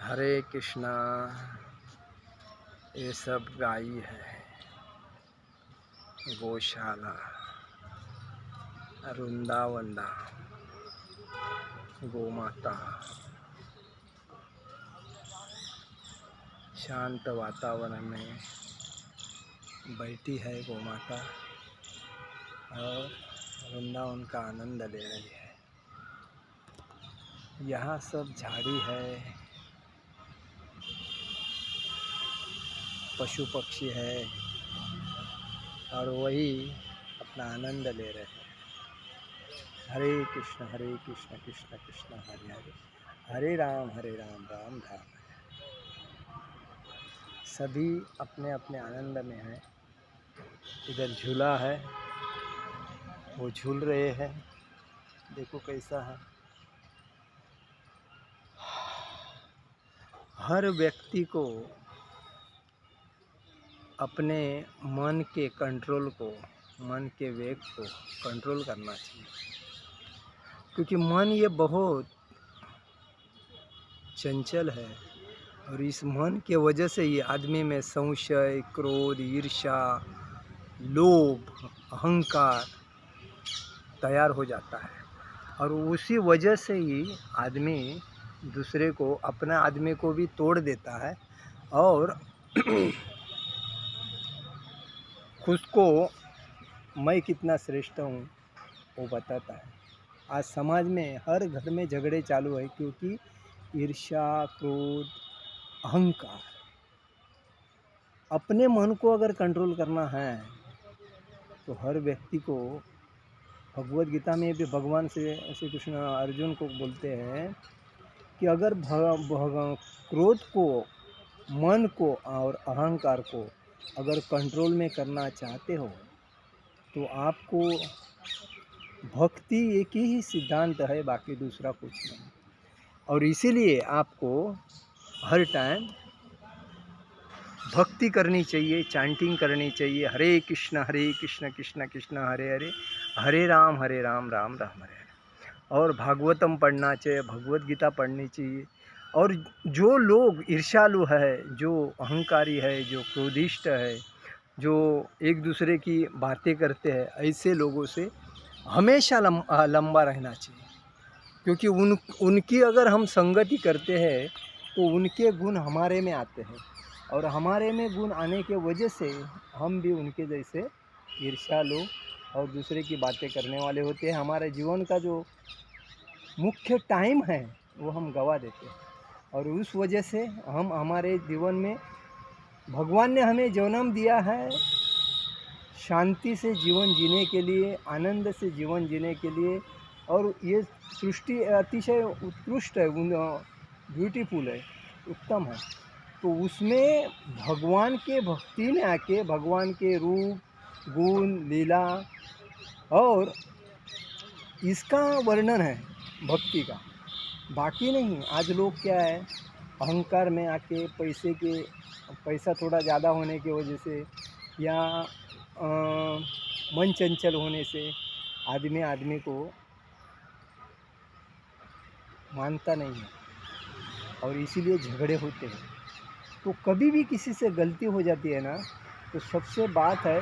हरे कृष्णा। ये सब गाय है, गौशाला, वृंदावंदा, गौ माता। शांत वातावरण में बैठी है गौ माता और वृंदावन का आनंद ले रही है। यहाँ सब झाड़ी है, पशु पक्षी है और वही अपना आनंद ले रहे हैं। हरे कृष्ण कृष्ण कृष्ण हरे हरे, हरे राम राम राम हरे। सभी अपने अपने आनंद में हैं। इधर झूला है, वो झूल रहे हैं, देखो कैसा है। हर व्यक्ति को अपने मन के कंट्रोल को, मन के वेग को कंट्रोल करना चाहिए, क्योंकि मन ये बहुत चंचल है और इस मन के वजह से ही आदमी में संशय, क्रोध, ईर्ष्या, लोभ, अहंकार तैयार हो जाता है और उसी वजह से ही आदमी दूसरे को, अपना आदमी को भी तोड़ देता है और खुद को मैं कितना श्रेष्ठ हूँ वो बताता है। आज समाज में हर घर में झगड़े चालू है, क्योंकि ईर्ष्या, क्रोध, अहंकार। अपने मन को अगर कंट्रोल करना है तो हर व्यक्ति को, भगवद गीता में भी भगवान श्री कृष्ण अर्जुन को बोलते हैं कि अगर क्रोध को, मन को और अहंकार को अगर कंट्रोल में करना चाहते हो तो आपको भक्ति एक ही सिद्धांत है, बाकी दूसरा कुछ नहीं। और इसीलिए आपको हर टाइम भक्ति करनी चाहिए, चैंटिंग करनी चाहिए। हरे कृष्ण कृष्ण कृष्ण हरे हरे, हरे राम राम राम हरे हरे। और भागवतम पढ़ना चाहिए, भगवद गीता पढ़नी चाहिए। और जो लोग ईर्ष्यालु है, जो अहंकारी है, जो क्रोधिष्ट है, जो एक दूसरे की बातें करते हैं, ऐसे लोगों से हमेशा लंबा रहना चाहिए, क्योंकि उनकी अगर हम संगति करते हैं तो उनके गुण हमारे में आते हैं और हमारे में गुण आने के वजह से हम भी उनके जैसे ईर्ष्यालु और दूसरे की बातें करने वाले होते हैं। हमारे जीवन का जो मुख्य टाइम है वो हम गवा देते हैं और उस वजह से हम, हमारे जीवन में भगवान ने हमें जन्म दिया है शांति से जीवन जीने के लिए, आनंद से जीवन जीने के लिए। और ये सृष्टि अतिशय उत्कृष्ट है, ब्यूटीफुल है, उत्तम है। तो उसमें भगवान के भक्ति में आके भगवान के रूप, गुण, लीला और इसका वर्णन है भक्ति का, बाकी नहीं। आज लोग क्या है, अहंकार में आके पैसा थोड़ा ज़्यादा होने की वजह से या मन चंचल होने से आदमी को मानता नहीं है और इसीलिए झगड़े होते हैं। तो कभी भी किसी से गलती हो जाती है ना, तो सबसे बात है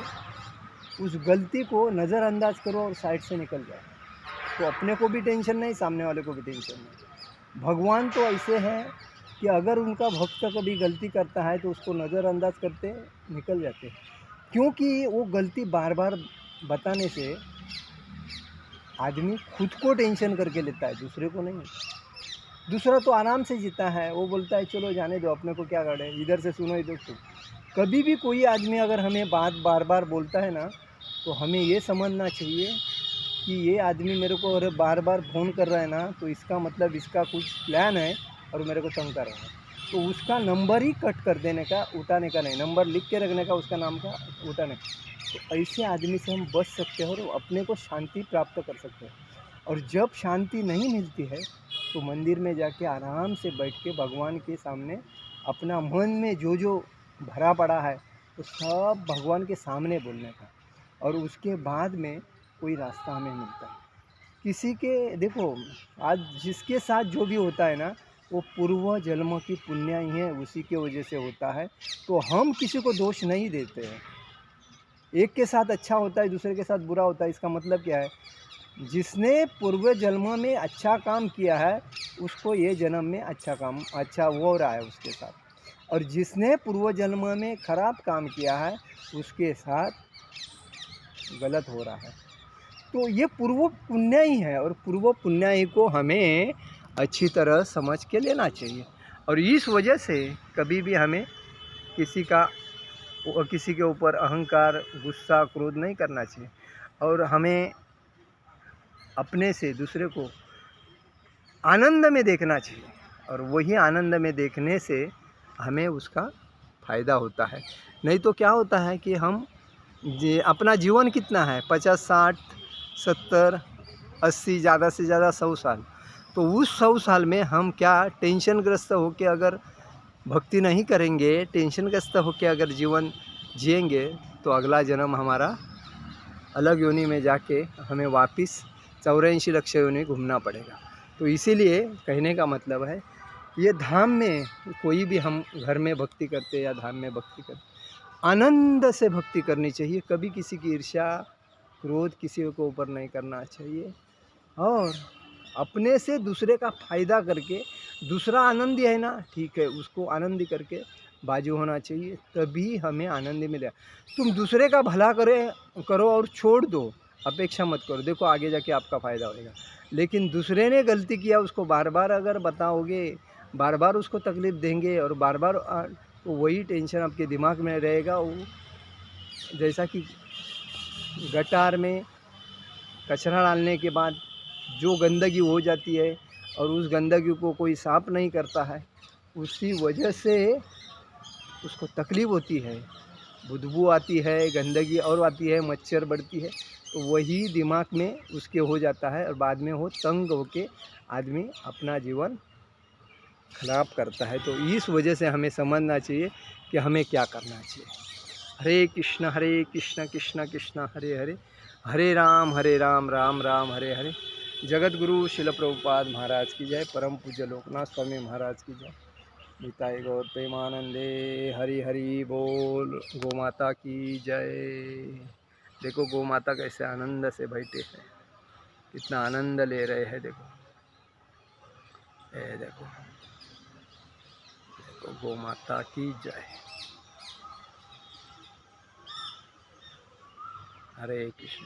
उस गलती को नज़रअंदाज करो और साइड से निकल जाओ, तो अपने को भी टेंशन नहीं, सामने वाले को भी टेंशन नहीं। भगवान तो ऐसे हैं कि अगर उनका भक्त कभी गलती करता है तो उसको नज़रअंदाज करते निकल जाते हैं, क्योंकि वो गलती बार बार बताने से आदमी खुद को टेंशन करके लेता है, दूसरे को नहीं। दूसरा तो आराम से जीता है, वो बोलता है चलो जाने दो, अपने को क्या करे, इधर से सुनो इधर सुनो। कभी भी कोई आदमी अगर हमें बात बार बार बोलता है ना, तो हमें ये समझना चाहिए कि ये आदमी मेरे को अगर बार बार फ़ोन कर रहा है ना, तो इसका मतलब इसका कुछ प्लान है और मेरे को तंग कर रहा है। तो उसका नंबर ही कट कर देने का, उठाने का नहीं, नंबर लिख के रखने का, उसका नाम का उठाने का। तो ऐसे आदमी से हम बच सकते हैं और अपने को शांति प्राप्त कर सकते हैं। और जब शांति नहीं मिलती है तो मंदिर में जाके आराम से बैठ के भगवान के सामने अपना मन में जो जो भरा पड़ा है तो सब भगवान के सामने बोलने का, और उसके बाद में कोई रास्ता हमें मिलता है। किसी के देखो, आज जिसके साथ जो भी होता है ना, वो पूर्व जन्म की पुण्य ही है, उसी के वजह से होता है। तो हम किसी को दोष नहीं देते हैं। एक के साथ अच्छा होता है, दूसरे के साथ बुरा होता है, इसका मतलब क्या है? जिसने पूर्व जन्म में अच्छा काम किया है, उसको ये जन्म में अच्छा हो रहा है उसके साथ, और जिसने पूर्व जन्म में खराब काम किया है, उसके साथ गलत हो रहा है। तो ये पूर्व पुण्य ही है, और पूर्व पुण्य ही को हमें अच्छी तरह समझ के लेना चाहिए। और इस वजह से कभी भी हमें किसी के ऊपर अहंकार, गुस्सा, क्रोध नहीं करना चाहिए, और हमें अपने से दूसरे को आनंद में देखना चाहिए, और वही आनंद में देखने से हमें उसका फ़ायदा होता है। नहीं तो क्या होता है कि हम अपना जीवन कितना है, 50, 60, 70, 80, ज़्यादा से ज़्यादा 100 साल। तो उस 100 साल में हम क्या टेंशनग्रस्त होकर अगर भक्ति नहीं करेंगे, टेंशनग्रस्त होकर अगर जीवन जिएंगे, तो अगला जन्म हमारा अलग योनि में जाके हमें वापस 84 लक्ष योनि घूमना पड़ेगा। तो इसीलिए कहने का मतलब है, ये धाम में कोई भी हम घर में भक्ति करते या धाम में भक्ति करते, आनंद से भक्ति करनी चाहिए। कभी किसी की ईर्ष्या, क्रोध किसी के ऊपर नहीं करना चाहिए, और अपने से दूसरे का फ़ायदा करके, दूसरा आनंदी है ना, ठीक है, उसको आनंदी करके बाजू होना चाहिए, तभी हमें आनंद मिलेगा। तुम दूसरे का भला करो और छोड़ दो, अपेक्षा मत करो, देखो आगे जाके आपका फ़ायदा होगा। लेकिन दूसरे ने गलती किया, उसको बार बार अगर बताओगे, बार बार उसको तकलीफ़ देंगे, और बार बार तो वही टेंशन आपके दिमाग में रहेगा। वो जैसा कि गटार में कचरा डालने के बाद जो गंदगी हो जाती है, और उस गंदगी को कोई साफ़ नहीं करता है, उसी वजह से उसको तकलीफ़ होती है, बदबू आती है, गंदगी और आती है, मच्छर बढ़ती है। तो वही दिमाग में उसके हो जाता है, और बाद में वो तंग होके आदमी अपना जीवन खराब करता है। तो इस वजह से हमें समझना चाहिए कि हमें क्या करना चाहिए। हरे कृष्ण कृष्ण कृष्ण हरे हरे, हरे राम राम राम हरे हरे। जगत गुरु शिल प्रभुपाद महाराज की जय, परम पूज्य लोकनाथ स्वामी महाराज की जय। निताई गौर प्रेमानंदे, हरि हरि बोल। गौ माता की जय। देखो गौ माता कैसे आनंद से बैठे हैं, कितना आनंद ले रहे हैं। देखो देखो देखो, गौ माता की जय। हरे कृष्ण।